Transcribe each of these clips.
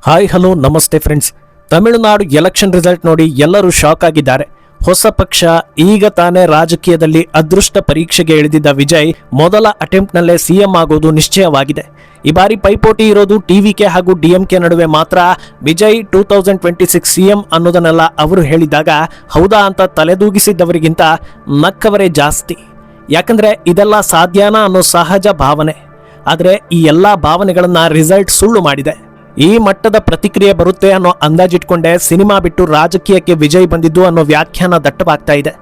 Hi hello ನಮಸ್ತೆ friends. Tamil Nadu election result ನೋಡಿ ಎಲ್ಲರೂ ಶಾಕ್ ಆಗಿದ್ದಾರೆ. ಹೊಸ ಪಕ್ಷ ಈಗ ತಾನೇ ರಾಜಕೀಯದಲ್ಲಿ ಅದೃಷ್ಟ ಪರೀಕ್ಷೆಗೆ ಇಳಿದಿದ್ದ ವಿಜಯ್ ಮೊದಲ ಅಟೆಂಪ್ಟ್ನಲ್ಲೇ ಸಿಎಂ ಆಗೋದು ನಿಶ್ಚಯವಾಗಿದೆ. ಈ ಬಾರಿ ಪೈಪೋಟಿ ಇರೋದು ಟಿವಿಕೆ ಹಾಗೂ ಡಿಎಂಕೆ ನಡುವೆ ಮಾತ್ರ. ವಿಜಯ್ 2026 ಸಿಎಂ ಅನ್ನೋದನ್ನೆಲ್ಲ ಅವರು ಹೇಳಿದಾಗ ಹೌದಾ ಅಂತ ತಲೆದೂಗಿಸಿದ್ದವರಿಗಿಂತ ನಕ್ಕವರೇ ಜಾಸ್ತಿ. ಯಾಕಂದ್ರೆ ಇದೆಲ್ಲ ಸಾಧ್ಯನಾ ಅನ್ನೋ ಸಹಜ ಭಾವನೆ. ಆದರೆ ಈ ಎಲ್ಲಾ ಭಾವನೆಗಳನ್ನ ರಿಸಲ್ಟ್ ಸುಳ್ಳು ಮಾಡಿದೆ. ಈ ಮಟ್ಟದ ಪ್ರತಿಕ್ರಿಯೆ ಬರುತ್ತೆ ಅನ್ನೋ ಅಂದಾಜಿಟ್ಕೊಂಡೆ ಸಿನಿಮಾ ಬಿಟ್ಟು ರಾಜಕೀಯಕ್ಕೆ ವಿಜಯ್ ಬಂದಿದ್ದು ಅನ್ನೋ ವ್ಯಾಖ್ಯಾನ ದಟ್ಟವಾಗ್ತಾ ಇದೆ.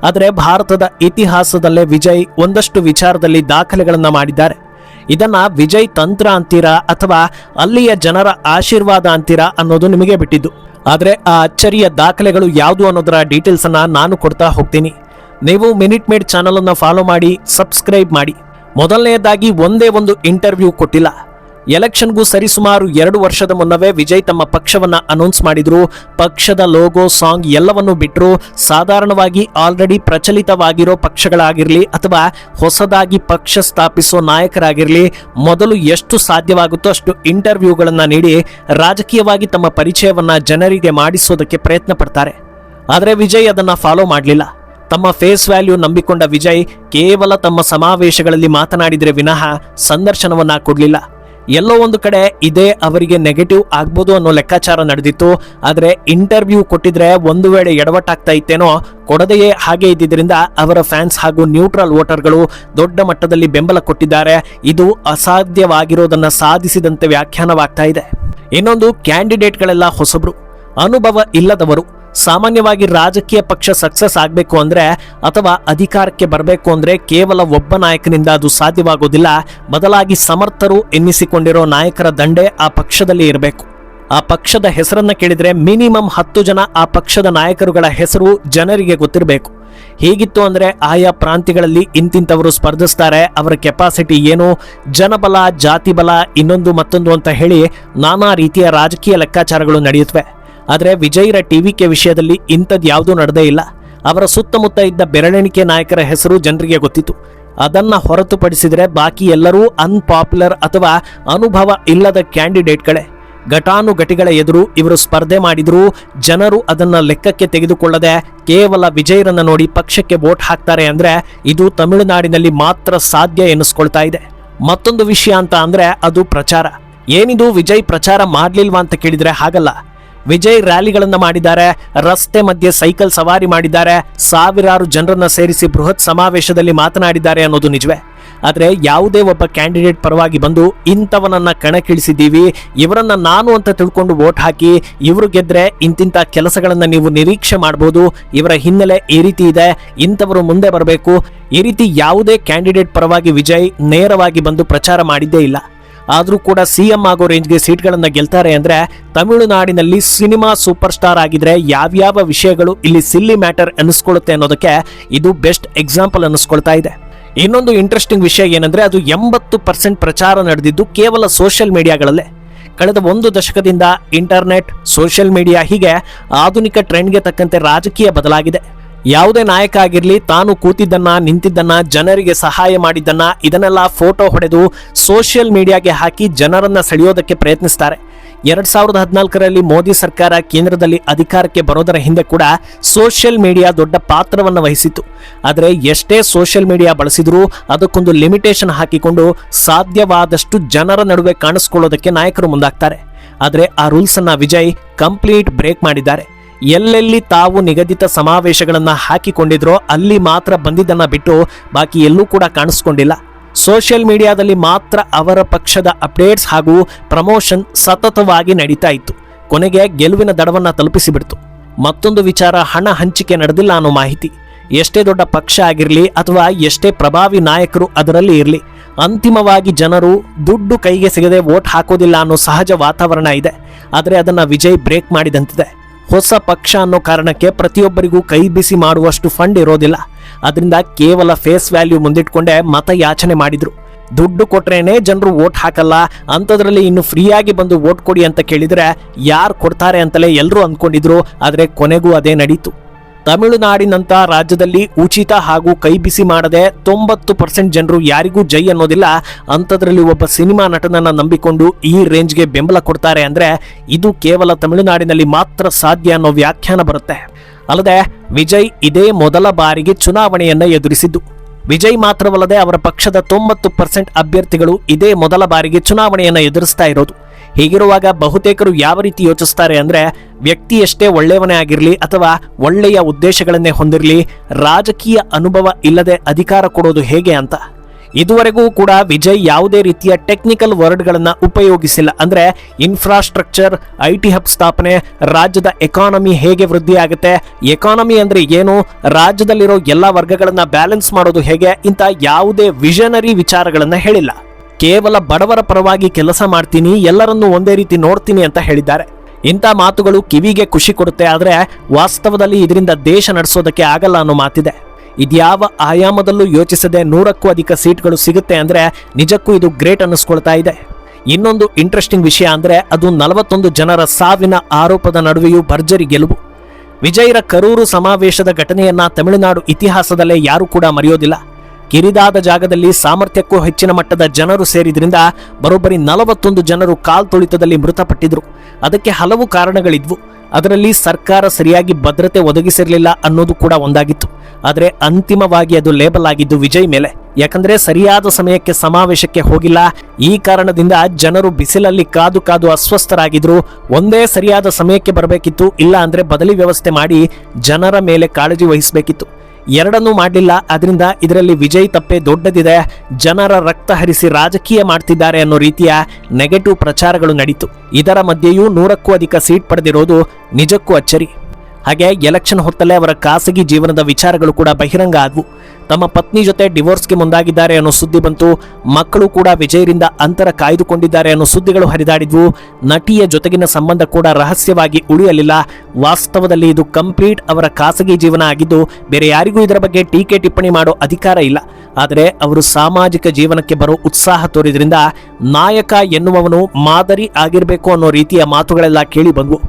ಆದರೆ ಭಾರತದ ಇತಿಹಾಸದಲ್ಲೇ ವಿಜಯ್ ಒಂದಷ್ಟು ವಿಚಾರದಲ್ಲಿ ದಾಖಲೆಗಳನ್ನ ಮಾಡಿದ್ದಾರೆ. ಇದನ್ನ ವಿಜಯ್ ತಂತ್ರ ಅಂತೀರಾ ಅಥವಾ ಅಲ್ಲಿಯ ಜನರ ಆಶೀರ್ವಾದ ಅಂತೀರಾ ಅನ್ನೋದು ನಿಮಗೆ ಬಿಟ್ಟಿದ್ದು. ಆದರೆ ಆ ಅಚ್ಚರಿಯ ದಾಖಲೆಗಳು ಯಾವುದು ಅನ್ನೋದರ ಡೀಟೇಲ್ಸ್ ಅನ್ನ ನಾನು ಕೊಡ್ತಾ ಹೋಗ್ತೀನಿ. ನೀವು ಮಿನಿಟ್ ಮೇಡ್ ಚಾನಲ್ ಅನ್ನ ಫಾಲೋ ಮಾಡಿ, ಸಬ್ಸ್ಕ್ರೈಬ್ ಮಾಡಿ. ಮೊದಲನೆಯದಾಗಿ ಒಂದೇ ಒಂದು ಇಂಟರ್ವ್ಯೂ ಕೊಟ್ಟಿಲ್ಲ. ಎಲೆಕ್ಷನ್ಗೂ ಸರಿಸುಮಾರು 2 ವರ್ಷದ ಮುನ್ನವೇ ವಿಜಯ್ ತಮ್ಮ ಪಕ್ಷವನ್ನ ಅನೌನ್ಸ್ ಮಾಡಿದ್ರು. ಪಕ್ಷದ ಲೋಗೋ, ಸಾಂಗ್ ಎಲ್ಲವನ್ನೂ ಬಿಟ್ಟರು. ಸಾಧಾರಣವಾಗಿ ಆಲ್ರೆಡಿ ಪ್ರಚಲಿತವಾಗಿರೋ ಪಕ್ಷಗಳಾಗಿರ್ಲಿ ಅಥವಾ ಹೊಸದಾಗಿ ಪಕ್ಷ ಸ್ಥಾಪಿಸೋ ನಾಯಕರಾಗಿರ್ಲಿ, ಮೊದಲು ಎಷ್ಟು ಸಾಧ್ಯವಾಗುತ್ತೋ ಅಷ್ಟು ಇಂಟರ್ವ್ಯೂಗಳನ್ನ ನೀಡಿ ರಾಜಕೀಯವಾಗಿ ತಮ್ಮ ಪರಿಚಯವನ್ನ ಜನರಿಗೆ ಮಾಡಿಸೋದಕ್ಕೆ ಪ್ರಯತ್ನ ಪಡ್ತಾರೆ. ಆದರೆ ವಿಜಯ್ ಅದನ್ನ ಫಾಲೋ ಮಾಡಲಿಲ್ಲ. ತಮ್ಮ ಫೇಸ್ ವ್ಯಾಲ್ಯೂ ನಂಬಿಕೊಂಡ ವಿಜಯ್ ಕೇವಲ ತಮ್ಮ ಸಮಾವೇಶಗಳಲ್ಲಿ ಮಾತನಾಡಿದ್ರೆ ವಿನಃ ಸಂದರ್ಶನವನ್ನ ಕೊಡಲಿಲ್ಲ. ಎಲ್ಲೋ ಒಂದು ಕಡೆ ಇದೇ ಅವರಿಗೆ ನೆಗೆಟಿವ್ ಆಗ್ಬೋದು ಅನ್ನೋ ಲೆಕ್ಕಾಚಾರ ನಡೆದಿತ್ತು. ಆದರೆ ಇಂಟರ್ವ್ಯೂ ಕೊಟ್ಟಿದ್ರೆ ಒಂದು ವೇಳೆ ಎಡವಟ್ಟಾಗ್ತಾ ಇತ್ತೇನೋ, ಕೊಡದೆಯೇ ಹಾಗೆ ಇದ್ದಿದ್ದರಿಂದ ಅವರ ಫ್ಯಾನ್ಸ್ ಹಾಗೂ ನ್ಯೂಟ್ರಲ್ ವೋಟರ್ಗಳು ದೊಡ್ಡ ಮಟ್ಟದಲ್ಲಿ ಬೆಂಬಲ ಕೊಟ್ಟಿದ್ದಾರೆ. ಇದು ಅಸಾಧ್ಯವಾಗಿರೋದನ್ನ ಸಾಧಿಸಿದಂತೆ ವ್ಯಾಖ್ಯಾನವಾಗ್ತಾ ಇದೆ. ಇನ್ನೊಂದು, ಕ್ಯಾಂಡಿಡೇಟ್ಗಳೆಲ್ಲ ಹೊಸಬ್ರು, ಅನುಭವ ಇಲ್ಲದವರು. ಸಾಮಾನ್ಯವಾಗಿ ರಾಜಕೀಯ ಪಕ್ಷ ಸಕ್ಸಸ್ ಆಗಬೇಕು ಅಂದ್ರೆ ಅಥವಾ ಅಧಿಕಾರಕ್ಕೆ ಬರಬೇಕು ಅಂದ್ರೆ ಕೇವಲ ಒಬ್ಬ ನಾಯಕನಿಂದ ಅದು ಸಾಧ್ಯವಾಗೋದಿಲ್ಲ. ಬದಲಾಗಿ ಸಮರ್ಥರು ಎನ್ನಿಸಿಕೊಂಡಿರೋ ನಾಯಕರ ದಂಡೆ ಆ ಪಕ್ಷದಲ್ಲಿ ಇರಬೇಕು. ಆ ಪಕ್ಷದ ಹೆಸರನ್ನ ಕೇಳಿದ್ರೆ ಮಿನಿಮಮ್ 10 ಜನ ಆ ಪಕ್ಷದ ನಾಯಕರುಗಳ ಹೆಸರು ಜನರಿಗೆ ಗೊತ್ತಿರಬೇಕು. ಹೀಗಿತ್ತು ಅಂದ್ರೆ ಆಯಾ ಪ್ರಾಂತ್ಯಗಳಲ್ಲಿ ಇಂತಿಂತವರು ಸ್ಪರ್ಧಿಸ್ತಾರೆ, ಅವರ ಕೆಪಾಸಿಟಿ ಏನು, ಜನಬಲ, ಜಾತಿ ಬಲ, ಇನ್ನೊಂದು ಮತ್ತೊಂದು ಅಂತ ಹೇಳಿ ನಾನಾ ರೀತಿಯ ರಾಜಕೀಯ ಲೆಕ್ಕಾಚಾರಗಳು ನಡೆಯುತ್ತವೆ. ಆದರೆ ವಿಜಯ್ರ ಟಿವಿಕೆ ವಿಷಯದಲ್ಲಿ ಇಂಥದ್ದು ಯಾವುದೂ ನಡೆದೇ ಇಲ್ಲ. ಅವರ ಸುತ್ತಮುತ್ತ ಇದ್ದ ಬೆರಳೆಣಿಕೆ ನಾಯಕರ ಹೆಸರು ಜನರಿಗೆ ಗೊತ್ತಿತ್ತು. ಅದನ್ನ ಹೊರತುಪಡಿಸಿದರೆ ಬಾಕಿ ಎಲ್ಲರೂ ಅನ್ಪಾಪ್ಯುಲರ್ ಅಥವಾ ಅನುಭವ ಇಲ್ಲದ ಕ್ಯಾಂಡಿಡೇಟ್ಗಳೇ. ಘಟಾನುಘಟಿಗಳ ಎದುರು ಇವರು ಸ್ಪರ್ಧೆ ಮಾಡಿದ್ರು. ಜನರು ಅದನ್ನ ಲೆಕ್ಕಕ್ಕೆ ತೆಗೆದುಕೊಳ್ಳದೆ ಕೇವಲ ವಿಜಯ್ರನ್ನ ನೋಡಿ ಪಕ್ಷಕ್ಕೆ ವೋಟ್ ಹಾಕ್ತಾರೆ ಅಂದ್ರೆ ಇದು ತಮಿಳುನಾಡಿನಲ್ಲಿ ಮಾತ್ರ ಸಾಧ್ಯ ಎನ್ನಿಸ್ಕೊಳ್ತಾ ಇದೆ. ಮತ್ತೊಂದು ವಿಷಯ ಅಂತ ಅಂದ್ರೆ ಅದು ಪ್ರಚಾರ. ಏನಿದು ವಿಜಯ್ ಪ್ರಚಾರ ಮಾಡ್ಲಿಲ್ವಾ ಅಂತ ಕೇಳಿದ್ರೆ ಹಾಗಲ್ಲ. ವಿಜಯ್ ರ್ಯಾಲಿಗಳನ್ನ ಮಾಡಿದ್ದಾರೆ, ರಸ್ತೆ ಮಧ್ಯೆ ಸೈಕಲ್ ಸವಾರಿ ಮಾಡಿದ್ದಾರೆ, ಸಾವಿರಾರು ಜನರನ್ನ ಸೇರಿಸಿ ಬೃಹತ್ ಸಮಾವೇಶದಲ್ಲಿ ಮಾತನಾಡಿದ್ದಾರೆ ಅನ್ನೋದು ನಿಜವೇ. ಆದರೆ ಯಾವುದೇ ಒಬ್ಬ ಕ್ಯಾಂಡಿಡೇಟ್ ಪರವಾಗಿ ಬಂದು ಇಂಥವನನ್ನ ಕಣಕ್ಕಿಳಿಸಿದ್ದೀವಿ, ಇವರನ್ನ ನಾನು ಅಂತ ತಿಳ್ಕೊಂಡು ವೋಟ್ ಹಾಕಿ, ಇವರು ಗೆದ್ರೆ ಇಂತಿಂಥ ಕೆಲಸಗಳನ್ನ ನೀವು ನಿರೀಕ್ಷೆ ಮಾಡಬಹುದು, ಇವರ ಹಿನ್ನೆಲೆ ಈ ರೀತಿ ಇದೆ, ಇಂಥವರು ಮುಂದೆ ಬರಬೇಕು, ಈ ರೀತಿ ಯಾವುದೇ ಕ್ಯಾಂಡಿಡೇಟ್ ಪರವಾಗಿ ವಿಜಯ್ ನೇರವಾಗಿ ಬಂದು ಪ್ರಚಾರ ಮಾಡಿದ್ದೇ ಇಲ್ಲ. ಆದರೂ ಕೂಡ ಸಿಎಂ ಆಗೋ ರೇಂಜ್ಗೆ ಸೀಟ್ಗಳನ್ನ ಗೆಲ್ತಾರೆ ಅಂದ್ರೆ ತಮಿಳುನಾಡಿನಲ್ಲಿ ಸಿನಿಮಾ ಸೂಪರ್ ಸ್ಟಾರ್ ಆಗಿದ್ರೆ ಯಾವ್ಯಾವ ವಿಷಯಗಳು ಇಲ್ಲಿ ಸಿಲ್ಲಿ ಮ್ಯಾಟರ್ ಅನ್ನಿಸ್ಕೊಳ್ಳುತ್ತೆ ಅನ್ನೋದಕ್ಕೆ ಇದು ಬೆಸ್ಟ್ ಎಕ್ಸಾಂಪಲ್ ಅನ್ನಿಸ್ಕೊಳ್ತಾ ಇದೆ. ಇನ್ನೊಂದು ಇಂಟ್ರೆಸ್ಟಿಂಗ್ ವಿಷಯ ಏನಂದ್ರೆ ಅದು 80% ಪ್ರಚಾರ ನಡೆದಿದ್ದು ಕೇವಲ ಸೋಷಿಯಲ್ ಮೀಡಿಯಾಗಳಲ್ಲೇ. ಕಳೆದ 1 ದಶಕದಿಂದ ಇಂಟರ್ನೆಟ್, ಸೋಷಿಯಲ್ ಮೀಡಿಯಾ ಹೀಗೆ ಆಧುನಿಕ ಟ್ರೆಂಡ್ಗೆ ತಕ್ಕಂತೆ ರಾಜಕೀಯ ಬದಲಾಗಿದೆ. ಯಾವುದೇ ನಾಯಕ ಆಗಿರ್ಲಿ, ತಾನು ಕೂತಿದ್ದನ್ನ, ನಿಂತಿದ್ದನ್ನ, ಜನರಿಗೆ ಸಹಾಯ ಮಾಡಿದ್ದನ್ನ ಇದನ್ನೆಲ್ಲ ಫೋಟೋ ಹೊಡೆದು ಸೋಷಿಯಲ್ ಮೀಡಿಯಾಗೆ ಹಾಕಿ ಜನರನ್ನ ಸೆಳೆಯೋದಕ್ಕೆ ಪ್ರಯತ್ನಿಸ್ತಾರೆ. 2014ರಲ್ಲಿ ಮೋದಿ ಸರ್ಕಾರ ಕೇಂದ್ರದಲ್ಲಿ ಅಧಿಕಾರಕ್ಕೆ ಬರೋದರ ಹಿಂದೆ ಕೂಡ ಸೋಷಿಯಲ್ ಮೀಡಿಯಾ ದೊಡ್ಡ ಪಾತ್ರವನ್ನು ವಹಿಸಿತ್ತು. ಆದರೆ ಎಷ್ಟೇ ಸೋಷಿಯಲ್ ಮೀಡಿಯಾ ಬಳಸಿದ್ರೂ ಅದಕ್ಕೊಂದು ಲಿಮಿಟೇಷನ್ ಹಾಕಿಕೊಂಡು ಸಾಧ್ಯವಾದಷ್ಟು ಜನರ ನಡುವೆ ಕಾಣಿಸ್ಕೊಳ್ಳೋದಕ್ಕೆ ನಾಯಕರು ಮುಂದಾಗ್ತಾರೆ. ಆದರೆ ಆ ರೂಲ್ಸ್ ಅನ್ನ ವಿಜಯ್ ಕಂಪ್ಲೀಟ್ ಬ್ರೇಕ್ ಮಾಡಿದ್ದಾರೆ. ಎಲ್ಲೆಲ್ಲಿ ತಾವು ನಿಗದಿತ ಸಮಾವೇಶಗಳನ್ನ ಹಾಕಿಕೊಂಡಿದ್ರೋ ಅಲ್ಲಿ ಮಾತ್ರ ಬಂದಿದ್ದನ್ನ ಬಿಟ್ಟು ಬಾಕಿ ಎಲ್ಲೂ ಕೂಡ ಕಾಣಿಸ್ಕೊಂಡಿಲ್ಲ. ಸೋಷಿಯಲ್ ಮೀಡಿಯಾದಲ್ಲಿ ಮಾತ್ರ ಅವರ ಪಕ್ಷದ ಅಪ್ಡೇಟ್ಸ್ ಹಾಗೂ ಪ್ರಮೋಷನ್ ಸತತವಾಗಿ ನಡೀತಾ ಇತ್ತು. ಕೊನೆಗೆ ಗೆಲುವಿನ ದಡವನ್ನ ತಲುಪಿಸಿಬಿಡ್ತು. ಮತ್ತೊಂದು ವಿಚಾರ, ಹಣ ಹಂಚಿಕೆ ನಡೆದಿಲ್ಲ ಅನ್ನೋ ಮಾಹಿತಿ. ಎಷ್ಟೇ ದೊಡ್ಡ ಪಕ್ಷ ಆಗಿರಲಿ ಅಥವಾ ಎಷ್ಟೇ ಪ್ರಭಾವಿ ನಾಯಕರು ಅದರಲ್ಲಿ ಇರಲಿ, ಅಂತಿಮವಾಗಿ ಜನರು ದುಡ್ಡು ಕೈಗೆ ಸಿಗದೆ ವೋಟ್ ಹಾಕೋದಿಲ್ಲ ಅನ್ನೋ ಸಹಜ ವಾತಾವರಣ ಇದೆ. ಆದರೆ ಅದನ್ನ ವಿಜಯ್ ಬ್ರೇಕ್ ಮಾಡಿದಂತಿದೆ. ಹೊಸ ಪಕ್ಷ ಅನ್ನೋ ಕಾರಣಕ್ಕೆ ಪ್ರತಿಯೊಬ್ಬರಿಗೂ ಕೈ ಬಿಸಿ ಮಾಡುವಷ್ಟು ಫಂಡ್ ಇರೋದಿಲ್ಲ. ಅದರಿಂದ ಕೇವಲ ಫೇಸ್ ವ್ಯಾಲ್ಯೂ ಮುಂದಿಟ್ಕೊಂಡೆ ಮತ ಯಾಚನೆ ಮಾಡಿದ್ರು. ದುಡ್ಡು ಕೊಟ್ರೇನೆ ಜನರು ವೋಟ್ ಹಾಕಲ್ಲ, ಅಂಥದ್ರಲ್ಲಿ ಇನ್ನು ಫ್ರೀಯಾಗಿ ಬಂದು ವೋಟ್ ಕೊಡಿ ಅಂತ ಕೇಳಿದ್ರೆ ಯಾರು ಕೊಡ್ತಾರೆ ಅಂತಲೇ ಎಲ್ಲರೂ ಅಂದ್ಕೊಂಡಿದ್ರು. ಆದರೆ ಕೊನೆಗೂ ಅದೇ ನಡೀತು. ತಮಿಳುನಾಡಿನಂತ ರಾಜ್ಯದಲ್ಲಿ ಉಚಿತ ಹಾಗೂ ಕೈ ಬಿಸಿ ಮಾಡದೆ 90% ಜನರು ಯಾರಿಗೂ ಜೈ ಅನ್ನೋದಿಲ್ಲ. ಅಂಥದ್ರಲ್ಲಿ ಒಬ್ಬ ಸಿನಿಮಾ ನಟನನ್ನ ನಂಬಿಕೊಂಡು ಈ ರೇಂಜ್ಗೆ ಬೆಂಬಲ ಕೊಡ್ತಾರೆ ಅಂದ್ರೆ ಇದು ಕೇವಲ ತಮಿಳುನಾಡಿನಲ್ಲಿ ಮಾತ್ರ ಸಾಧ್ಯ ಅನ್ನೋ ವ್ಯಾಖ್ಯಾನ ಬರುತ್ತೆ. ಅಲ್ಲದೆ ವಿಜಯ್ ಇದೇ ಮೊದಲ ಬಾರಿಗೆ ಚುನಾವಣೆಯನ್ನ ಎದುರಿಸಿದ್ದು. ವಿಜಯ್ ಮಾತ್ರವಲ್ಲದೆ ಅವರ ಪಕ್ಷದ 90% ಅಭ್ಯರ್ಥಿಗಳು ಇದೇ ಮೊದಲ ಬಾರಿಗೆ ಚುನಾವಣೆಯನ್ನ ಎದುರಿಸ್ತಾ ಇರೋದು. ಹೀಗಿರುವಾಗ ಬಹುತೇಕರು ಯಾವ ರೀತಿ ಯೋಚಿಸ್ತಾರೆ ಅಂದ್ರೆ, ವ್ಯಕ್ತಿ ಎಷ್ಟೇ ಒಳ್ಳೆಯವನೇ ಆಗಿರಲಿ ಅಥವಾ ಒಳ್ಳೆಯ ಉದ್ದೇಶಗಳನ್ನೇ ಹೊಂದಿರಲಿ, ರಾಜಕೀಯ ಅನುಭವ ಇಲ್ಲದೆ ಅಧಿಕಾರ ಕೊಡೋದು ಹೇಗೆ ಅಂತ. ಇದುವರೆಗೂ ಕೂಡ ವಿಜಯ್ ಯಾವುದೇ ರೀತಿಯ ಟೆಕ್ನಿಕಲ್ ವರ್ಡ್ಗಳನ್ನ ಉಪಯೋಗಿಸಿಲ್ಲ. ಅಂದ್ರೆ ಇನ್ಫ್ರಾಸ್ಟ್ರಕ್ಚರ್, IT ಹಬ್ ಸ್ಥಾಪನೆ, ರಾಜ್ಯದ ಎಕಾನಮಿ ಹೇಗೆ ವೃದ್ಧಿ ಆಗುತ್ತೆ, ಎಕಾನಮಿ ಅಂದ್ರೆ ಏನು, ರಾಜ್ಯದಲ್ಲಿರೋ ಎಲ್ಲಾ ವರ್ಗಗಳನ್ನ ಬ್ಯಾಲೆನ್ಸ್ ಮಾಡೋದು ಹೇಗೆ, ಇಂಥ ಯಾವುದೇ ವಿಷನರಿ ವಿಚಾರಗಳನ್ನ ಹೇಳಿಲ್ಲ. ಕೇವಲ ಬಡವರ ಪರವಾಗಿ ಕೆಲಸ ಮಾಡ್ತೀನಿ, ಎಲ್ಲರನ್ನೂ ಒಂದೇ ರೀತಿ ನೋಡ್ತೀನಿ ಅಂತ ಹೇಳಿದ್ದಾರೆ. ಇಂಥ ಮಾತುಗಳು ಕಿವಿಗೆ ಖುಷಿ ಕೊಡುತ್ತೆ, ಆದ್ರೆ ವಾಸ್ತವದಲ್ಲಿ ಇದರಿಂದ ದೇಶ ನಡೆಸೋದಕ್ಕೆ ಆಗಲ್ಲ ಅನ್ನೋ ಮಾತಿದೆ. ಇದ್ಯಾವ ಆಯಾಮದಲ್ಲೂ ಯೋಚಿಸದೆ 100ಕ್ಕೂ ಅಧಿಕ ಸೀಟ್ಗಳು ಸಿಗುತ್ತೆ ಅಂದ್ರೆ ನಿಜಕ್ಕೂ ಇದು ಗ್ರೇಟ್ ಅನ್ನಿಸ್ಕೊಳ್ತಾ ಇದೆ. ಇನ್ನೊಂದು ಇಂಟ್ರೆಸ್ಟಿಂಗ್ ವಿಷಯ ಅಂದ್ರೆ ಅದು 41 ಜನರ ಸಾವಿನ ಆರೋಪದ ನಡುವೆಯೂ ಭರ್ಜರಿ ಗೆಲುವು. ವಿಜಯ್ರ ಕರೂರು ಸಮಾವೇಶದ ಘಟನೆಯನ್ನ ತಮಿಳುನಾಡು ಇತಿಹಾಸದಲ್ಲೇ ಯಾರೂ ಕೂಡ ಮರೆಯೋದಿಲ್ಲ. ಕಿರಿದಾದ ಜಾಗದಲ್ಲಿ ಸಾಮರ್ಥ್ಯಕ್ಕೂ ಹೆಚ್ಚಿನ ಮಟ್ಟದ ಜನರು ಸೇರಿದ್ರಿಂದ ಬರೋಬ್ಬರಿ 41 ಜನರು ಕಾಲ್ತುಳಿತದಲ್ಲಿ ಮೃತಪಟ್ಟಿದ್ರು. ಅದಕ್ಕೆ ಹಲವು ಕಾರಣಗಳಿದ್ವು. ಅದರಲ್ಲಿ ಸರ್ಕಾರ ಸರಿಯಾಗಿ ಭದ್ರತೆ ಒದಗಿಸಿರಲಿಲ್ಲ ಅನ್ನೋದು ಕೂಡ ಒಂದಾಗಿತ್ತು. ಆದರೆ ಅಂತಿಮವಾಗಿ ಅದು ಲೇಬಲ್ ಆಗಿದ್ದು ವಿಜಯ್ ಮೇಲೆ. ಯಾಕಂದ್ರೆ ಸರಿಯಾದ ಸಮಯಕ್ಕೆ ಸಮಾವೇಶಕ್ಕೆ ಹೋಗಿಲ್ಲ. ಈ ಕಾರಣದಿಂದ ಜನರು ಬಿಸಿಲಲ್ಲಿ ಕಾದು ಕಾದು ಅಸ್ವಸ್ಥರಾಗಿದ್ರು. ಒಂದೇ ಸರಿಯಾದ ಸಮಯಕ್ಕೆ ಬರಬೇಕಿತ್ತು, ಇಲ್ಲ ಅಂದ್ರೆ ಬದಲಿ ವ್ಯವಸ್ಥೆ ಮಾಡಿ ಜನರ ಮೇಲೆ ಕಾಳಜಿ ವಹಿಸಬೇಕಿತ್ತು. ಎರಡನ್ನೂ ಮಾಡಲಿಲ್ಲ. ಅದರಿಂದ ಇದರಲ್ಲಿ ವಿಜಯ್ ತಪ್ಪೆ ದೊಡ್ಡದಿದೆ. ಜನರ ರಕ್ತ ಹರಿಸಿ ರಾಜಕೀಯ ಮಾಡ್ತಿದ್ದಾರೆ ಅನ್ನೋ ರೀತಿಯ ನೆಗೆಟಿವ್ ಪ್ರಚಾರಗಳು ನಡೀತು. ಇದರ ಮಧ್ಯೆಯೂ 100ಕ್ಕೂ ಅಧಿಕ ಸೀಟ್ ಪಡೆದಿರೋದು ನಿಜಕ್ಕೂ ಅಚ್ಚರಿ. ಹಾಗೆ ಎಲೆಕ್ಷನ್ ಹೊತ್ತಲ್ಲೇ ಅವರ ಖಾಸಗಿ ಜೀವನದ ವಿಚಾರಗಳು ಕೂಡ ಬಹಿರಂಗ ಆದವು. ತಮ್ಮ ಪತ್ನಿ ಜೊತೆ ಡಿವೋರ್ಸ್ಗೆ ಮುಂದಾಗಿದ್ದಾರೆ ಅನ್ನೋ ಸುದ್ದಿ ಬಂತು. ಮಕ್ಕಳು ಕೂಡ ವಿಜಯ್ರಿಂದ ಅಂತರ ಕಾಯ್ದುಕೊಂಡಿದ್ದಾರೆ ಅನ್ನೋ ಸುದ್ದಿಗಳು ಹರಿದಾಡಿದ್ವು. ನಟಿಯ ಜೊತೆಗಿನ ಸಂಬಂಧ ಕೂಡ ರಹಸ್ಯವಾಗಿ ಉಳಿಯಲಿಲ್ಲ. ವಾಸ್ತವದಲ್ಲಿ ಇದು ಕಂಪ್ಲೀಟ್ ಅವರ ಖಾಸಗಿ ಜೀವನ ಆಗಿದ್ದು ಬೇರೆ ಯಾರಿಗೂ ಇದರ ಬಗ್ಗೆ ಟೀಕೆ ಟಿಪ್ಪಣಿ ಮಾಡೋ ಅಧಿಕಾರ ಇಲ್ಲ. ಆದರೆ ಅವರು ಸಾಮಾಜಿಕ ಜೀವನಕ್ಕೆ ಬರೋ ಉತ್ಸಾಹ ತೋರಿದ್ರಿಂದ ನಾಯಕ ಎನ್ನುವವನು ಮಾದರಿ ಆಗಿರಬೇಕು ಅನ್ನೋ ರೀತಿಯ ಮಾತುಗಳೆಲ್ಲ ಕೇಳಿ ಬಂದ್ವು.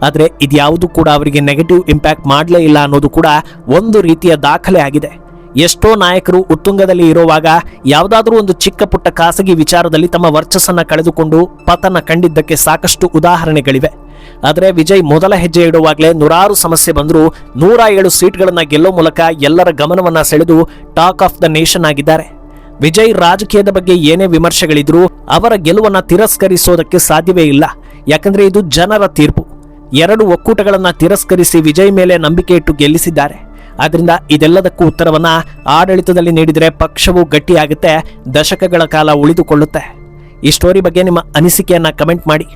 ಆದರೆ ಇದ್ಯಾವುದು ಕೂಡ ಅವರಿಗೆ ನೆಗೆಟಿವ್ ಇಂಪ್ಯಾಕ್ಟ್ ಮಾಡಲೇ ಇಲ್ಲ ಅನ್ನೋದು ಕೂಡ ಒಂದು ರೀತಿಯ ದಾಖಲೆ ಆಗಿದೆ. ಎಷ್ಟೋ ನಾಯಕರು ಉತ್ತುಂಗದಲ್ಲಿ ಇರುವಾಗ ಯಾವುದಾದ್ರೂ ಒಂದು ಚಿಕ್ಕ ಪುಟ್ಟ ಖಾಸಗಿ ವಿಚಾರದಲ್ಲಿ ತಮ್ಮ ವರ್ಚಸ್ಸನ್ನ ಕಳೆದುಕೊಂಡು ಪತನ ಕಂಡಿದ್ದಕ್ಕೆ ಸಾಕಷ್ಟು ಉದಾಹರಣೆಗಳಿವೆ. ಆದರೆ ವಿಜಯ್ ಮೊದಲ ಹೆಜ್ಜೆ ಇಡುವಾಗಲೇ 100 ಸಮಸ್ಯೆ ಬಂದರೂ 107 ಸೀಟ್ಗಳನ್ನ ಗೆಲ್ಲೋ ಮೂಲಕ ಎಲ್ಲರ ಗಮನವನ್ನ ಸೆಳೆದು ಟಾಕ್ ಆಫ್ ದ ನೇಷನ್ ಆಗಿದ್ದಾರೆ. ವಿಜಯ್ ರಾಜಕೀಯದ ಬಗ್ಗೆ ಏನೇ ವಿಮರ್ಶೆಗಳಿದ್ರೂ ಅವರ ಗೆಲುವನ್ನ ತಿರಸ್ಕರಿಸೋದಕ್ಕೆ ಸಾಧ್ಯವೇ ಇಲ್ಲ. ಯಾಕಂದ್ರೆ ಇದು ಜನರ ತೀರ್ಪು. 2 ಒಕ್ಕೂಟಗಳನ್ನ ತಿರಸ್ಕರಿಸಿ ವಿಜಯ್ ಮೇಲೆ ನಂಬಿಕೆ ಇಟ್ಟು ಗೆಲ್ಲಿಸಿದ್ದಾರೆ. ಆದ್ರಿಂದ ಇದೆಲ್ಲದಕ್ಕೂ ಉತ್ತರವನ್ನ ಆಡಳಿತದಲ್ಲಿ ನೀಡಿದರೆ ಪಕ್ಷವು ಗಟ್ಟಿಯಾಗುತ್ತೆ, ದಶಕಗಳ ಕಾಲ ಉಳಿದುಕೊಳ್ಳುತ್ತೆ. ಈ ಸ್ಟೋರಿ ಬಗ್ಗೆ ನಿಮ್ಮ ಅನಿಸಿಕೆಯನ್ನ ಕಮೆಂಟ್ ಮಾಡಿ.